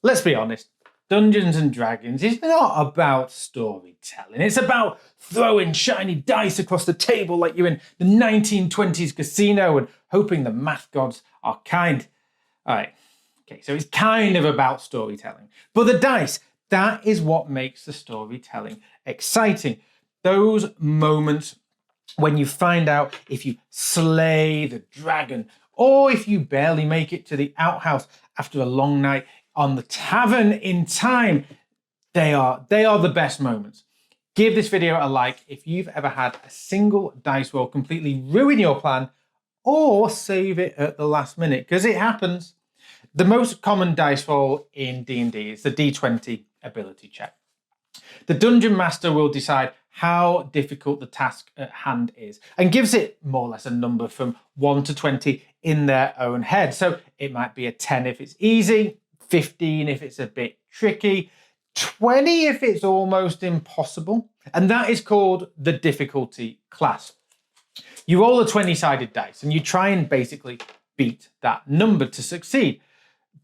Let's be honest, Dungeons and Dragons is not about storytelling. It's about throwing shiny dice across the table like you're in the 1920s casino and hoping the math gods are kind. All right, okay, so it's kind of about storytelling. But the dice, that is what makes the storytelling exciting. Those moments when you find out if you slay the dragon or if you barely make it to the outhouse after a long night on the tavern in time, they are the best moments. Give this video a like if you've ever had a single dice roll completely ruin your plan or save it at the last minute, because it happens. The most common dice roll in D&D is the D20 ability check. The Dungeon Master will decide how difficult the task at hand is and gives it more or less a number from 1 to 20 in their own head. So it might be a 10 if it's easy, 15 if it's a bit tricky, 20 if it's almost impossible, and that is called the difficulty class. You roll a 20-sided dice and you try and basically beat that number to succeed.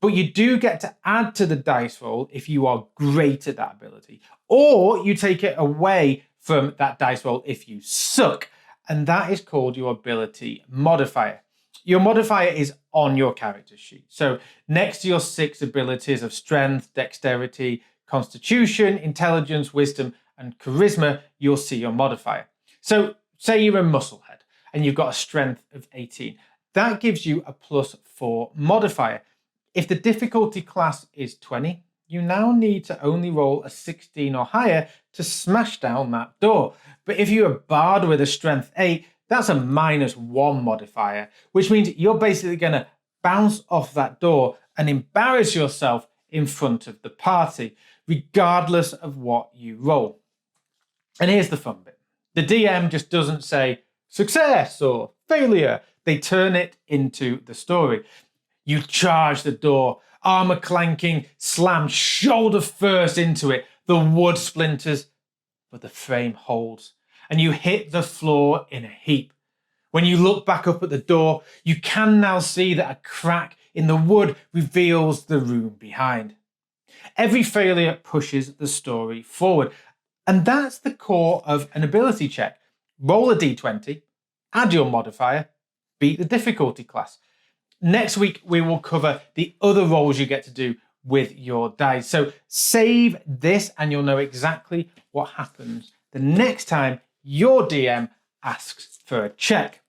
But you do get to add to the dice roll if you are great at that ability, or you take it away from that dice roll if you suck, and that is called your ability modifier. Your modifier is on your character sheet. So next to your 6 abilities of strength, dexterity, constitution, intelligence, wisdom, and charisma, you'll see your modifier. So say you're a musclehead and you've got a strength of 18. That gives you a +4 modifier. If the difficulty class is 20, you now need to only roll a 16 or higher to smash down that door. But if you're a bard with a strength 8, that's a -1 modifier, which means you're basically going to bounce off that door and embarrass yourself in front of the party, regardless of what you roll. And here's the fun bit. The DM just doesn't say success or failure. They turn it into the story. You charge the door, armor clanking, slam shoulder first into it. The wood splinters, but the frame holds, and you hit the floor in a heap. When you look back up at the door, you can now see that a crack in the wood reveals the room behind. Every failure pushes the story forward, and that's the core of an ability check. Roll a d20, add your modifier, beat the difficulty class. Next week, we will cover the other rolls you get to do with your dice. So save this and you'll know exactly what happens the next time your DM asks for a check.